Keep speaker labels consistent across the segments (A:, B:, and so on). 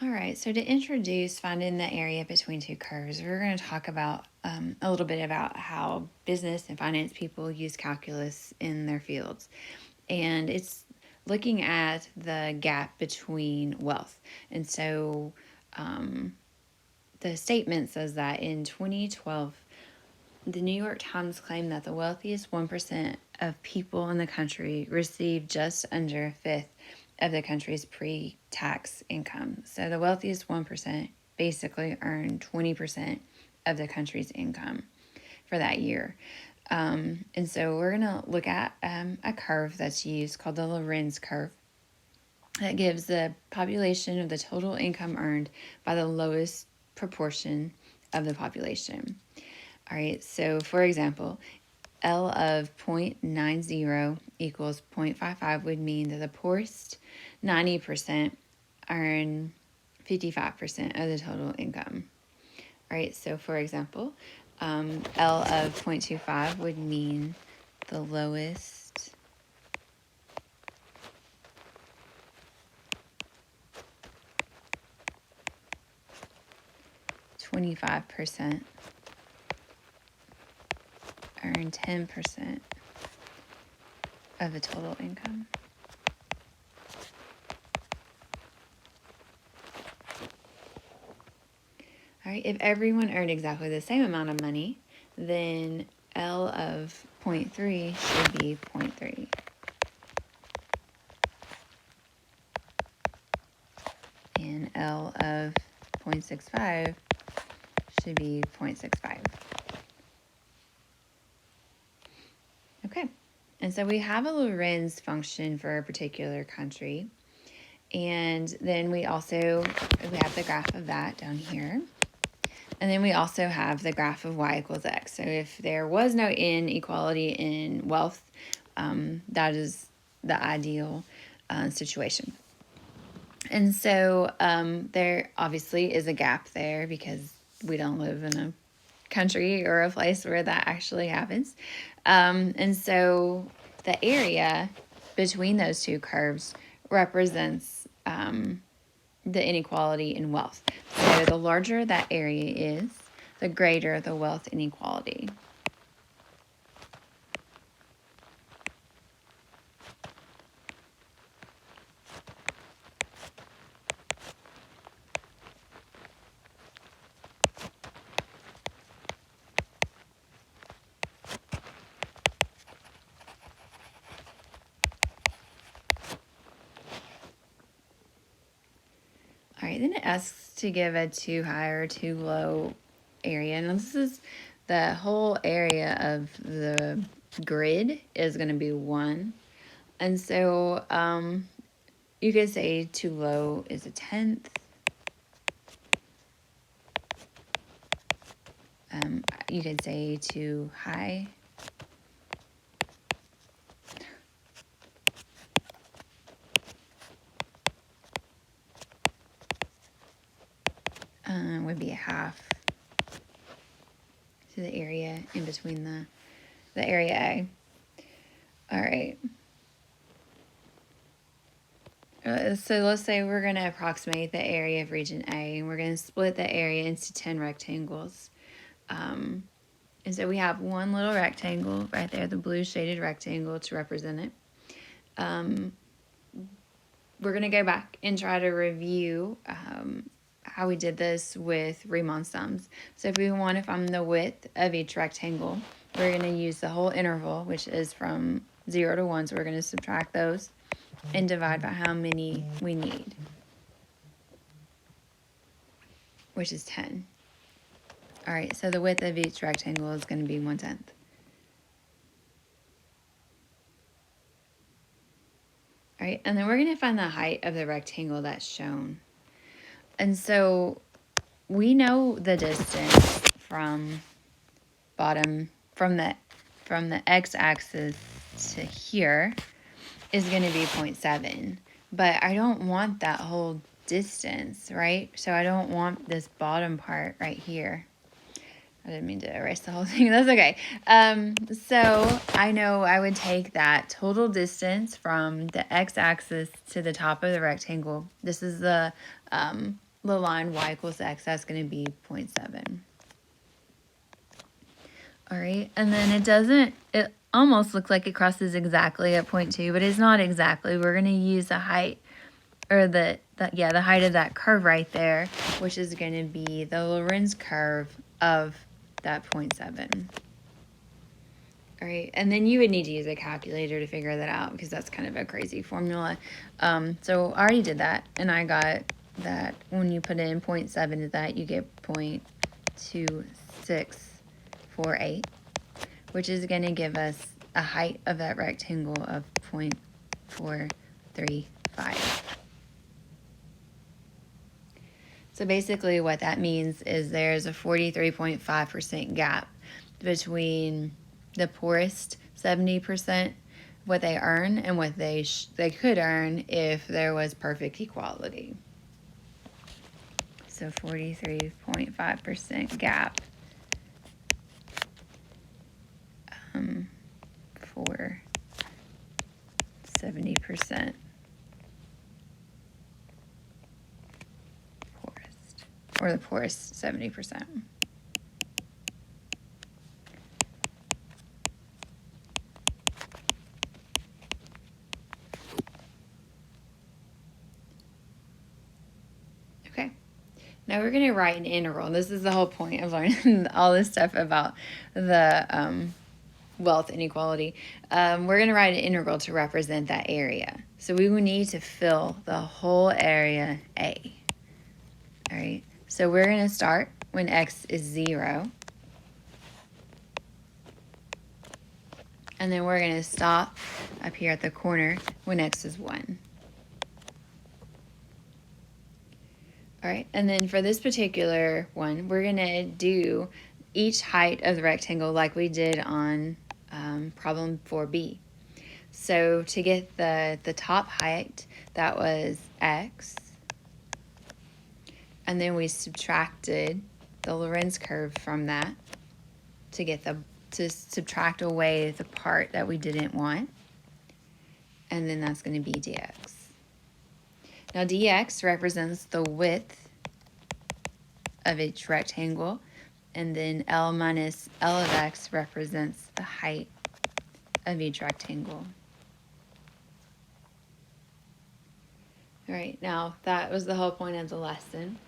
A: All right, so to introduce finding the area between two curves, we're going to talk about a little bit about how business and finance people use calculus in their fields. And it's looking at the gap between wealth. And so the statement says that in 2012, the New York Times claimed that the wealthiest 1% of people in the country received just under a fifth of the country's pre-tax income. So the wealthiest 1% basically earned 20% of the country's income for that year. And so we're going to look at a curve that's used called the Lorenz Curve that gives the population of the total income earned by the lowest proportion of the population. All right, so for example, L of 0.90 equals 0.55 would mean that the poorest 90% earn 55% of the total income. All right, so for example, L of 0.25 would mean the lowest 25% earn 10% of the total income. All right, if everyone earned exactly the same amount of money, then L of 0.3 should be 0.3. And L of 0.65 should be 0.65. Okay, and so we have a Lorenz function for a particular country. And then we have the graph of that down here. And then we also have the graph of y equals x. So if there was no inequality in wealth, that is the ideal situation. And so there obviously is a gap there because we don't live in a country or a place where that actually happens. And so the area between those two curves represents the inequality in wealth. So the larger that area is, the greater the wealth inequality. All right, then it asks to give a too high or too low area. And this is the whole area of the grid is going to be 1. And so you could say too low is 1/10. You could say too high would be 1/2 to the area in between the area A. All right. So let's say we're going to approximate the area of region A, and we're going to split the area into 10 rectangles. And so we have one little rectangle right there, the blue shaded rectangle to represent it. We're going to go back and try to review how we did this with Riemann sums. So if we want to find the width of each rectangle, we're going to use the whole interval, which is from 0 to 1. So we're going to subtract those and divide by how many we need, which is 10. All right, so the width of each rectangle is going to be 1/10. All right, and then we're going to find the height of the rectangle that's shown. And so we know the distance from the x-axis to here is going to be 0.7, but I don't want that whole distance, right? So I don't want this bottom part right here. I didn't mean to erase the whole thing. That's okay. So I know I would take that total distance from the x-axis to the top of the rectangle. This is the the line y equals x, that's going to be 0.7. All right, and then it almost looks like it crosses exactly at 0.2, but it's not exactly. We're going to use the height, or the height of that curve right there, which is going to be the Lorenz curve of that 0.7. All right, and then you would need to use a calculator to figure that out because that's kind of a crazy formula. So I already did that, and I got that when you put in 0.7 to that, you get 0.2648, which is going to give us a height of that rectangle of 0.435. So basically what that means is there's a 43.5% gap between the poorest 70%, what they earn, and what they could earn if there was perfect equality. So 43.5% gap for 70% poorest, or the poorest 70%. Okay, now we're going to write an integral. This is the whole point of learning all this stuff about the wealth inequality. We're going to write an integral to represent that area. So we will need to fill the whole area A. All right, so we're going to start when x is 0. And then we're going to stop up here at the corner when x is 1. All right, and then for this particular one, we're going to do each height of the rectangle like we did on problem 4b. So to get the top height, that was x. And then we subtracted the Lorenz curve from that to subtract away the part that we didn't want. And then that's going to be dx. Now dx represents the width of each rectangle, and then L minus L of x represents the height of each rectangle. All right, now that was the whole point of the lesson.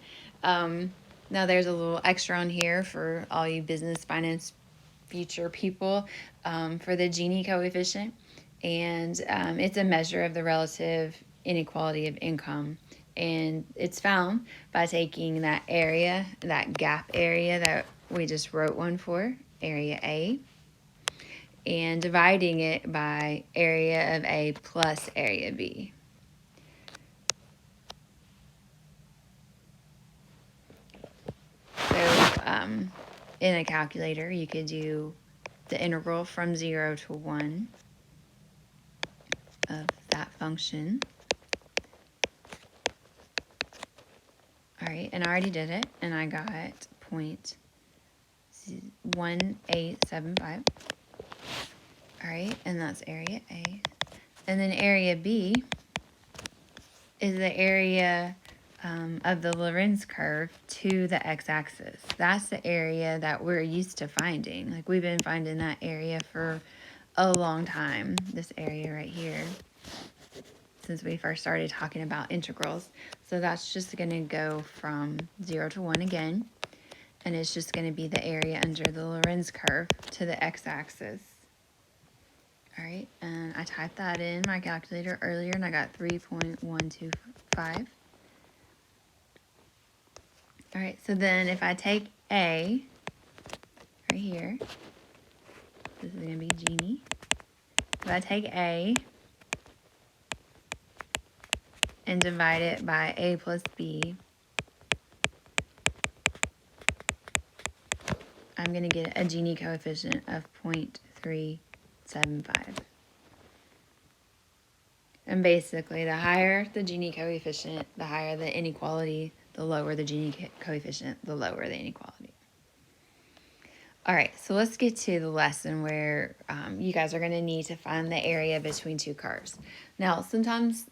A: Now there's a little extra on here for all you business, finance, future people for the Gini coefficient, and it's a measure of the relative inequality of income, and it's found by taking that area, that gap area that we just wrote one for, area A, and dividing it by area of A plus area B. So in a calculator, you could do the integral from 0 to 1 of that function. All right, and I already did it, and I got 0.1875. All right, and that's area A. And then area B is the area of the Lorenz curve to the x-axis. That's the area that we're used to finding. Like, we've been finding that area for a long time, this area right here, since we first started talking about integrals. So that's just going to go from 0 to 1 again, and it's just going to be the area under the Lorenz curve to the x-axis. All right, and I typed that in my calculator earlier, and I got 3.125. All right, so then if I take A right here, this is going to be Gini. If I take A and divide it by A plus B, I'm going to get a Gini coefficient of 0.375. And basically, the higher the Gini coefficient, the higher the inequality, the lower the Gini coefficient, the lower the inequality. All right, so let's get to the lesson where you guys are going to need to find the area between two curves. Now, sometimes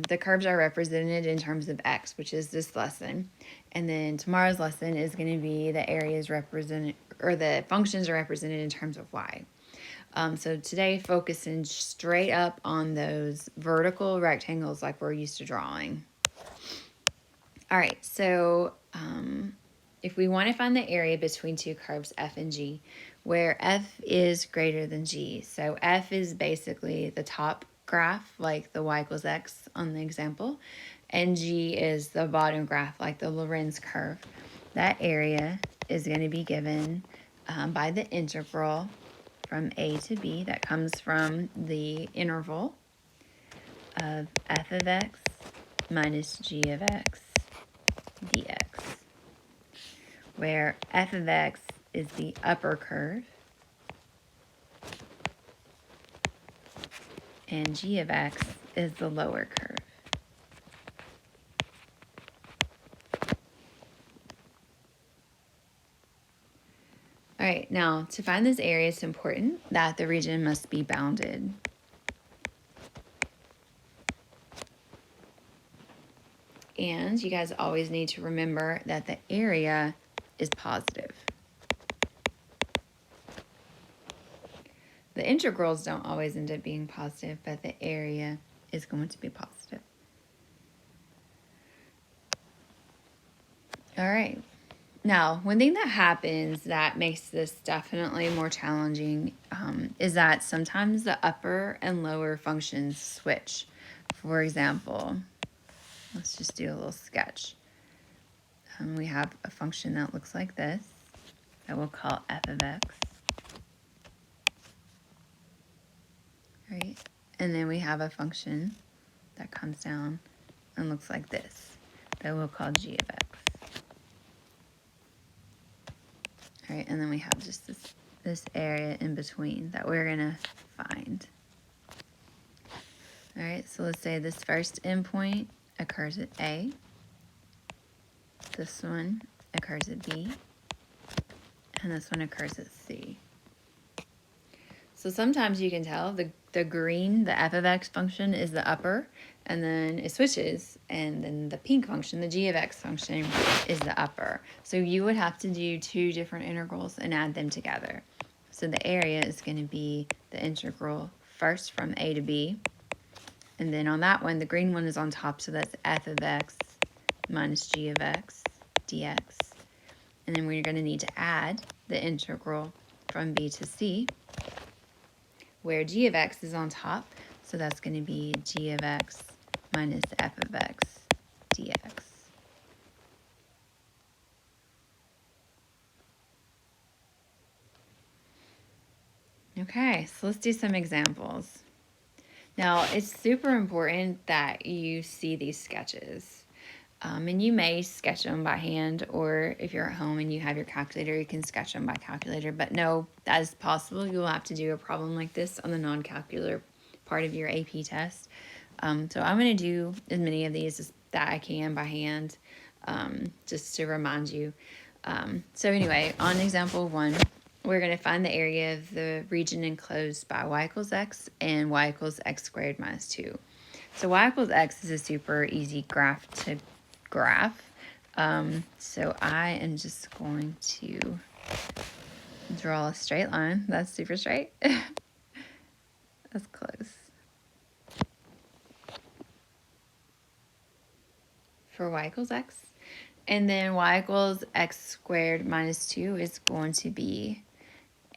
A: the curves are represented in terms of X, which is this lesson. And then tomorrow's lesson is going to be the areas represented, or the functions are represented in terms of Y. So today, focusing straight up on those vertical rectangles like we're used to drawing. All right, so if we want to find the area between two curves F and G, where F is greater than G, so F is basically the top graph, like the y equals x on the example, and G is the bottom graph, like the Lorenz curve. That area is going to be given by the integral from a to b that comes from the interval of f of x minus g of x dx, where f of x is the upper curve and g of x is the lower curve. All right, now to find this area, it's important that the region must be bounded. And you guys always need to remember that the area is positive. The integrals don't always end up being positive, but the area is going to be positive. All right. Now, one thing that happens that makes this definitely more challenging is that sometimes the upper and lower functions switch. For example, let's just do a little sketch. We have a function that looks like this that we'll call f of x. Right? And then we have a function that comes down and looks like this that we'll call g of x. All right, and then we have just this area in between that we're going to find. All right, so let's say this first endpoint occurs at A. This one occurs at B. And this one occurs at C. So sometimes you can tell the green, the f of x function is the upper, and then it switches, and then the pink function, the g of x function, is the upper. So you would have to do two different integrals and add them together. So the area is going to be the integral first from a to b, and then on that one, the green one is on top, so that's f of x minus g of x dx. And then we're going to need to add the integral from b to c, where g of x is on top, so that's going to be g of x minus f of x dx. Okay, so let's do some examples. Now, it's super important that you see these sketches. And you may sketch them by hand, or if you're at home and you have your calculator, you can sketch them by calculator. But no, that is possible. You'll have to do a problem like this on the non-calculator part of your AP test. So I'm going to do as many of these as that I can by hand, just to remind you. So anyway, on example 1, we're going to find the area of the region enclosed by y equals x and y equals x squared minus 2. So y equals x is a super easy graph to graph. So I am just going to draw a straight line. That's super straight. That's close. For y equals x. And then y equals x squared minus 2 is going to be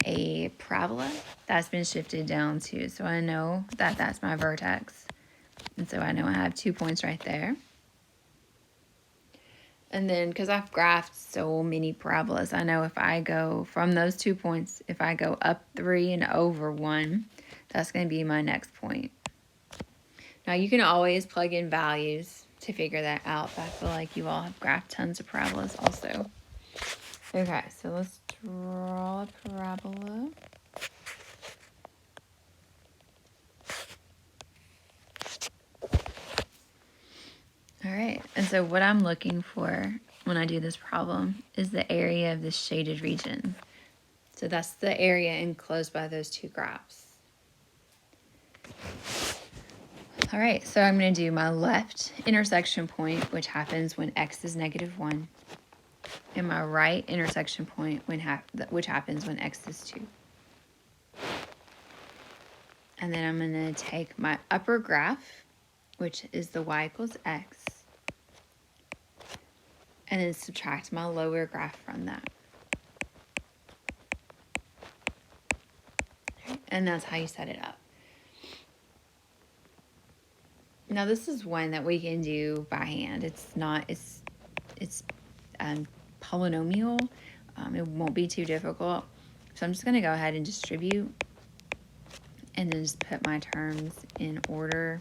A: a parabola that's been shifted down to. So I know that that's my vertex. And so I know I have 2 points right there. And then, because I've graphed so many parabolas, I know if I go from those 2 points, if I go up 3 and over 1, that's going to be my next point. Now, you can always plug in values to figure that out, but I feel like you all have graphed tons of parabolas also. Okay, so let's draw a parabola. All right, and so what I'm looking for when I do this problem is the area of this shaded region. So that's the area enclosed by those two graphs. All right, so I'm going to do my left intersection point, which happens when x is -1, and my right intersection point, which happens when x is 2. And then I'm going to take my upper graph, which is the y equals x, and then subtract my lower graph from that. And that's how you set it up. Now this is one that we can do by hand. It's polynomial. It won't be too difficult. So I'm just going to go ahead and distribute and then just put my terms in order,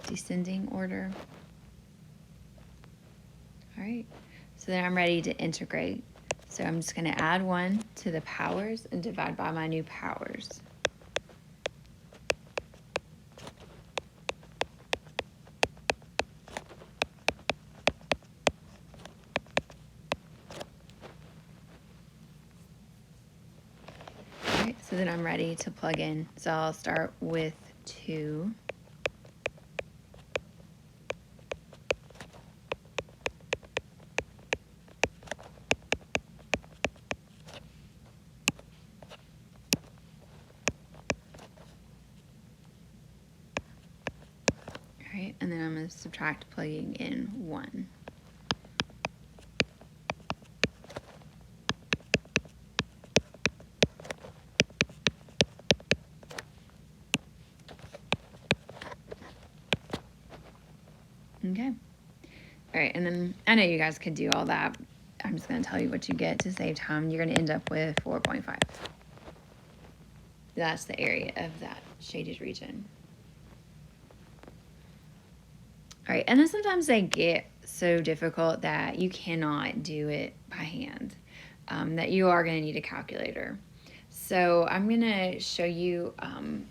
A: descending order. All right, so then I'm ready to integrate. So I'm just going to add 1 to the powers and divide by my new powers. All right, so then I'm ready to plug in. So I'll start with 2. Right, and then I'm going to subtract plugging in 1. Okay. All right, and then I know you guys could do all that. I'm just going to tell you what you get to save time. You're going to end up with 4.5. That's the area of that shaded region. All right, and then sometimes they get so difficult that you cannot do it by hand, that you are going to need a calculator. So I'm going to show you,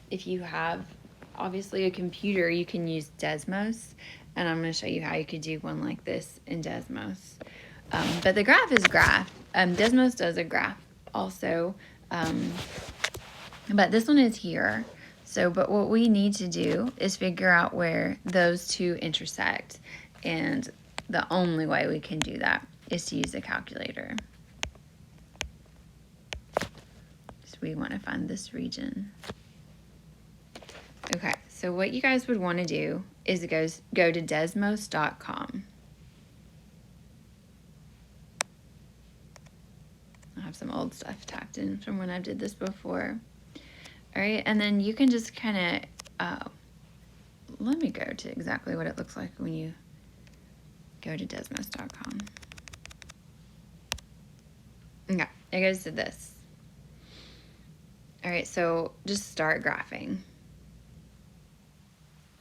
A: if you have obviously a computer, you can use Desmos, and I'm going to show you how you could do one like this in Desmos. But the graph is graph. Desmos does a graph also, but this one is here. So, but what we need to do is figure out where those two intersect. And the only way we can do that is to use a calculator. So we want to find this region. Okay, so what you guys would want to do is go to desmos.com. I have some old stuff tapped in from when I did this before. All right, and then you can just kind of, let me go to exactly what it looks like when you go to desmos.com. Okay, it goes to this. All right, so just start graphing.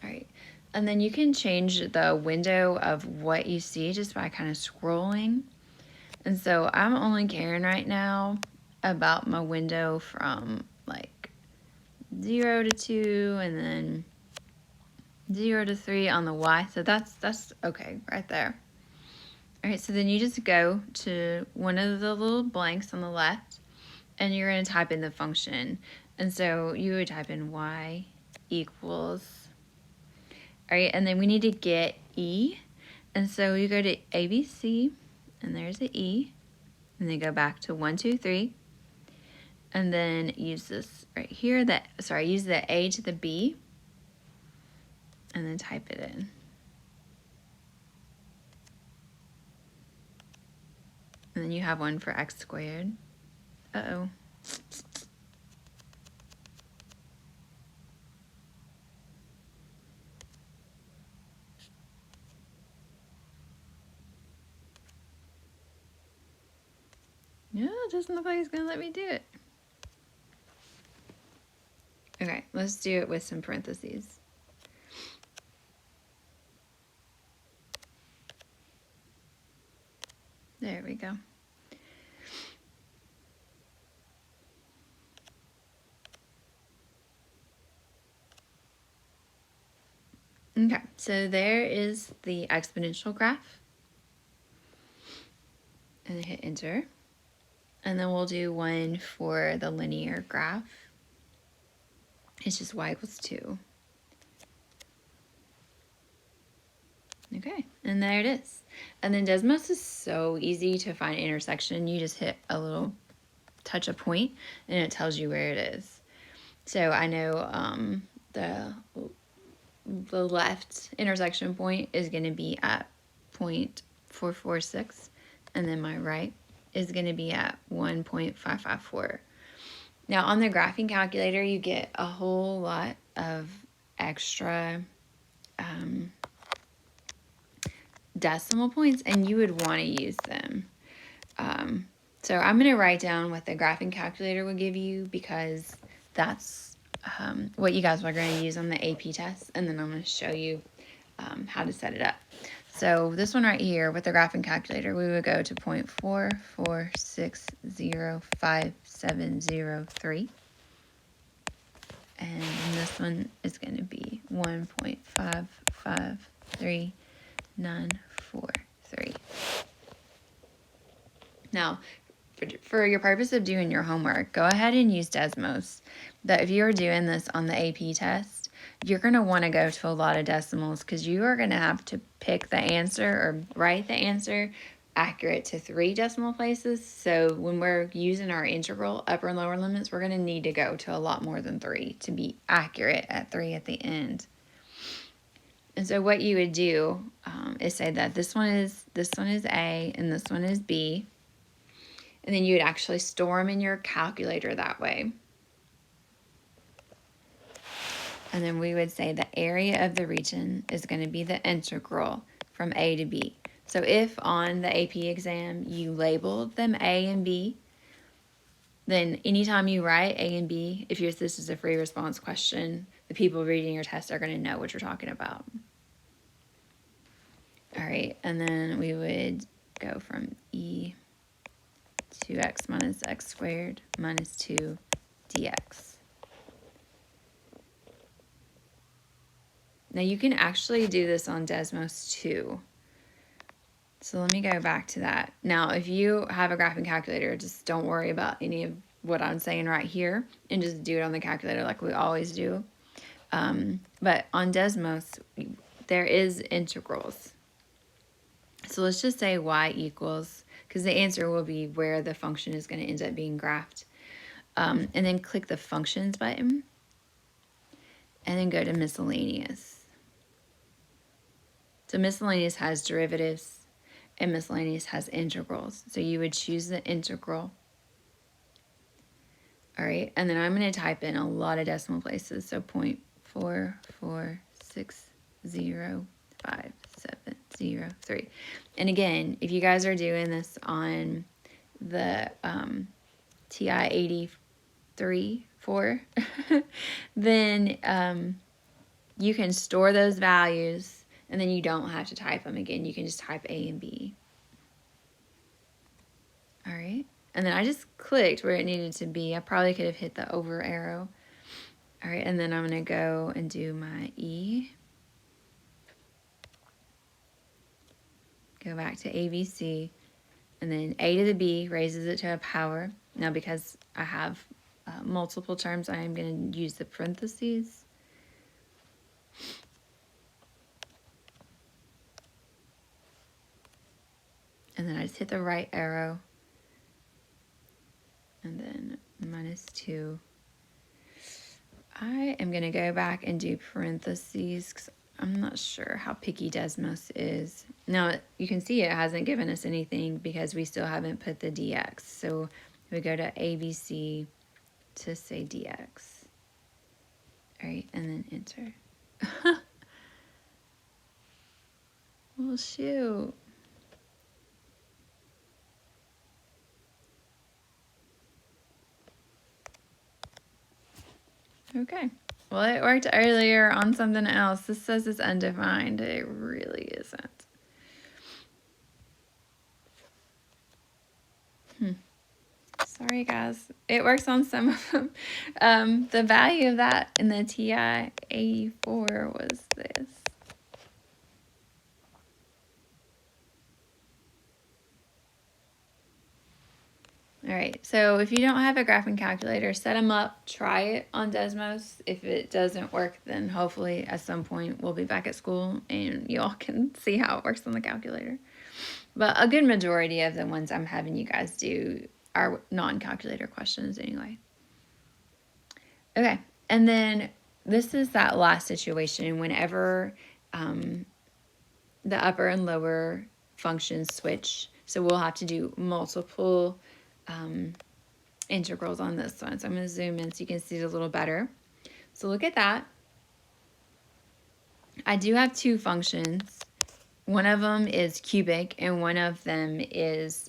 A: All right, and then you can change the window of what you see just by kind of scrolling. And so I'm only caring right now about my window from like 0 to 2 and then 0 to 3 on the Y. So that's okay right there. All right, so then you just go to one of the little blanks on the left and you're going to type in the function. And so you would type in Y equals, all right, and then we need to get E. And so you go to ABC and there's the E, and then go back to 1, 2, 3. And then use this right here, use the A to the B, and then type it in. And then you have one for x squared. Uh-oh. No, it doesn't look like it's going to let me do it. Okay, let's do it with some parentheses. There we go. Okay, so there is the exponential graph. And then hit enter. And then we'll do one for the linear graph. It's just y equals 2. Okay, and there it is. And then Desmos is so easy to find intersection. You just hit a little touch a point and it tells you where it is. So I know the left intersection point is going to be at 0.446, and then my right is going to be at 1.554. Now on the graphing calculator, you get a whole lot of extra decimal points, and you would want to use them. So I'm going to write down what the graphing calculator will give you, because that's what you guys are going to use on the AP test, and then I'm going to show you how to set it up. So this one right here with the graphing calculator, we would go to 0.4460570 and this one is going to be 1.553943. Now, for your purpose of doing your homework, go ahead and use Desmos. But if you are doing this on the AP test, you're going to want to go to a lot of decimals, because you are going to have to pick the answer or write the answer accurate to 3 decimal places. So when we're using our integral upper and lower limits, we're going to need to go to a lot more than 3 to be accurate at 3 at the end. And so what you would do is say that this one is A and this one is B. And then you would actually store them in your calculator that way. And then we would say the area of the region is going to be the integral from A to B. So if on the AP exam you labeled them A and B, then anytime you write A and B, if this is a free response question, the people reading your test are going to know what you're talking about. All right, and then we would go from E to x minus x squared minus 2 dx. Now you can actually do this on Desmos too. So let me go back to that. Now, if you have a graphing calculator, just don't worry about any of what I'm saying right here and just do it on the calculator like we always do. But on Desmos, there is integrals. So let's just say y equals, because the answer will be where the function is going to end up being graphed. And then click the functions button and then go to miscellaneous. So miscellaneous has derivatives and miscellaneous has integrals. So you would choose the integral. All right, and then I'm going to type in a lot of decimal places. So 0.4460570. And again, if you guys are doing this on the TI-83-4, then you can store those values and then you don't have to type them again. You can just type A and B. All right. And then I just clicked where it needed to be. I probably could have hit the over arrow. All right. And then I'm going to go and do my E. Go back to ABC. And then A to the B raises it to a power. Now, because I have multiple terms, I am going to use the parentheses. And then I just hit the right arrow. And then minus 2. I am going to go back and do parentheses because I'm not sure how picky Desmos is. Now, you can see it hasn't given us anything because we still haven't put the dx. So we go to ABC to say dx. All right, and then enter. Well, shoot. Okay. Well, it worked earlier on something else. This says it's undefined. It really isn't. Sorry, guys. It works on some of them. The value of that in the TI-84 was this. All right, so if you don't have a graphing calculator, set them up, try it on Desmos. If it doesn't work, then hopefully at some point we'll be back at school and you all can see how it works on the calculator. But a good majority of the ones I'm having you guys do are non-calculator questions anyway. Okay, and then this is that last situation whenever the upper and lower functions switch. So we'll have to do multiple integrals on this one. So I'm going to zoom in so you can see it a little better. So look at that. I do have two functions. One of them is cubic and one of them is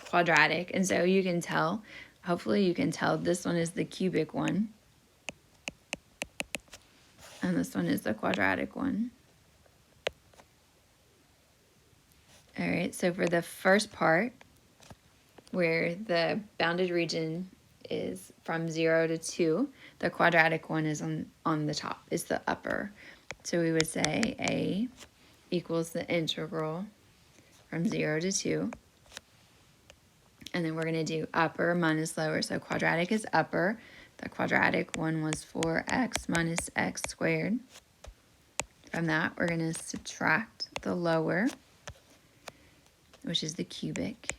A: quadratic. And so you can tell, hopefully you can tell, this one is the cubic one. And this one is the quadratic one. All right, so for the first part, where the bounded region is from 0 to 2, the quadratic one is on the top, is the upper. So we would say A equals the integral from 0 to 2. And then we're going to do upper minus lower. So quadratic is upper. The quadratic one was 4x minus x squared. From that, we're going to subtract the lower, which is the cubic.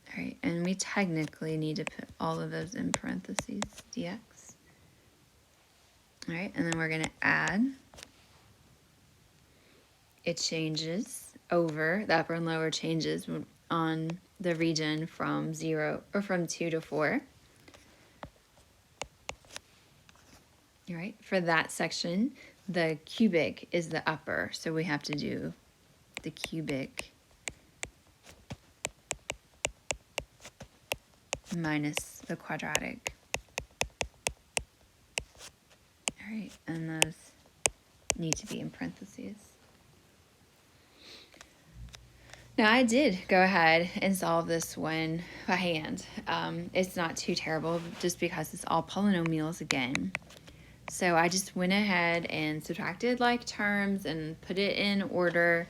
A: All right, and we technically need to put all of those in parentheses, dx. All right, and then we're going to add. It changes over, the upper and lower changes on the region from 0 or from 2 to 4. All right, for that section, the cubic is the upper, so we have to do the cubic minus the quadratic. All right, and those need to be in parentheses. Now I did go ahead and solve this one by hand. It's not too terrible just because it's all polynomials again. So I just went ahead and subtracted like terms and put it in order.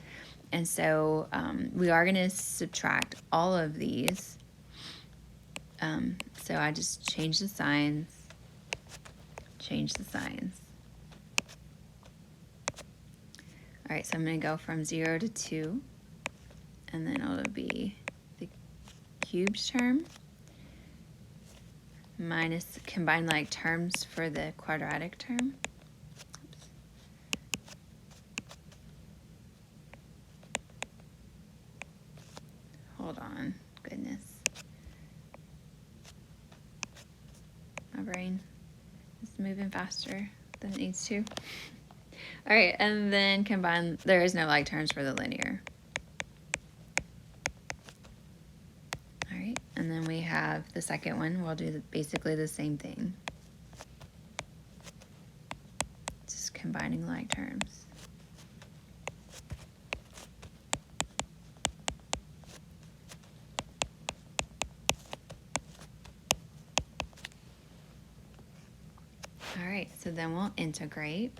A: And so we are going to subtract all of these. So I just changed the signs. All right, so I'm going to go from 0 to 2. And then it'll be the cubed term minus combined like terms for the quadratic term. Oops. Hold on, goodness. My brain is moving faster than it needs to. All right, and then combine, there is no like terms for the linear. All right, and then we have the second one. We'll do basically the same thing. Just combining like terms. All right, so then we'll integrate.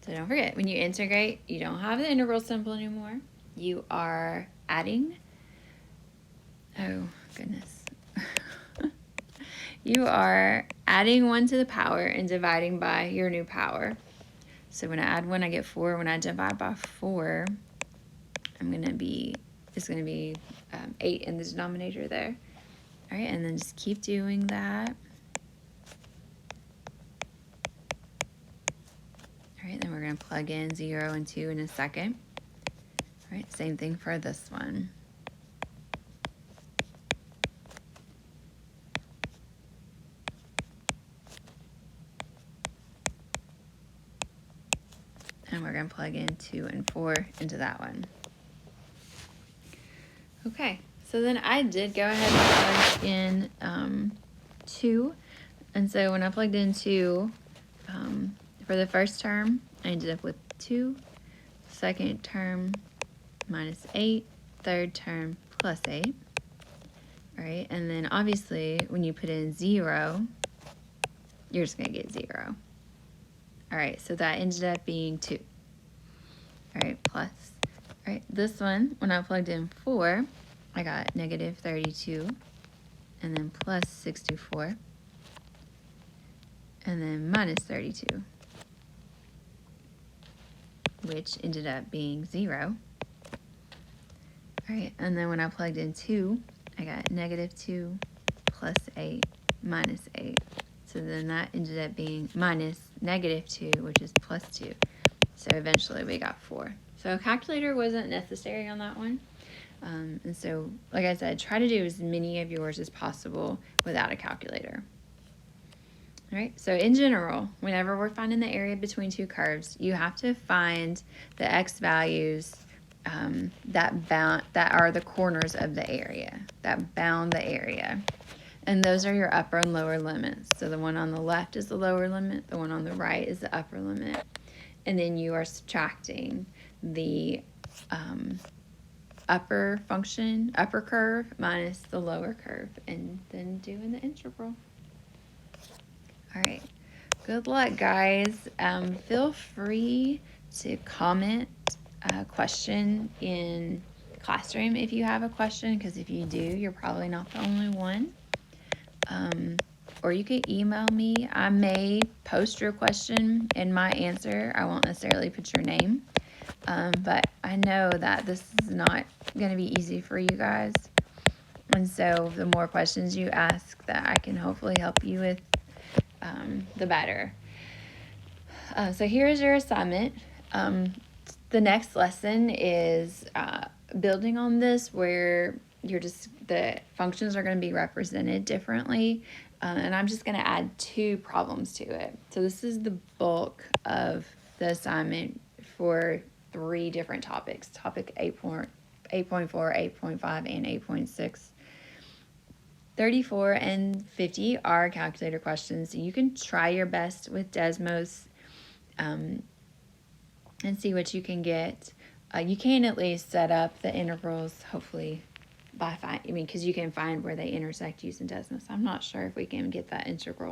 A: So don't forget, when you integrate, you don't have the integral symbol anymore. You are adding. Oh, goodness. You are adding 1 to the power and dividing by your new power. So when I add 1, I get 4. When I divide by 4, it's going to be 8 in the denominator there. All right, and then just keep doing that. All right, then we're going to plug in 0 and 2 in a second. All right, same thing for this one. And we're going to plug in 2 and 4 into that one. Okay, so then I did go ahead and plug in 2. And so when I plugged in 2, for the first term, I ended up with 2. Second term, minus 8. Third term, plus 8. All right, and then obviously when you put in 0, you're just going to get 0. All right, so that ended up being 2. All right, plus. All right, this one, when I plugged in 4, I got negative 32, and then plus 64, and then minus 32, which ended up being 0. All right, and then when I plugged in 2, I got negative 2 plus 8 minus 8. So then that ended up being minus negative 2, which is plus 2. So eventually we got 4. So a calculator wasn't necessary on that one. And so, like I said, try to do as many of yours as possible without a calculator. All right, so in general, whenever we're finding the area between two curves, you have to find the x values that are the corners of the area, that bound the area. And those are your upper and lower limits. So the one on the left is the lower limit, the one on the right is the upper limit. And then you are subtracting the upper curve minus the lower curve, and then doing the integral. All right, good luck, guys. Feel free to comment a question in Classroom if you have a question, because if you do, you're probably not the only one. Or you can email me. I may post your question in my answer. I won't necessarily put your name, but I know that this is not going to be easy for you guys. And so the more questions you ask that I can hopefully help you with, the better. So here's your assignment. The next lesson is building on this, where the functions are going to be represented differently. And I'm just going to add 2 problems to it. So this is the bulk of the assignment for 3 different topics. Topic 8.4, 8.5, and 8.6. 34 and 50 are calculator questions. So you can try your best with Desmos and see what you can get. You can at least set up the integrals, hopefully, because you can find where they intersect using Desmos. I'm not sure if we can get that integral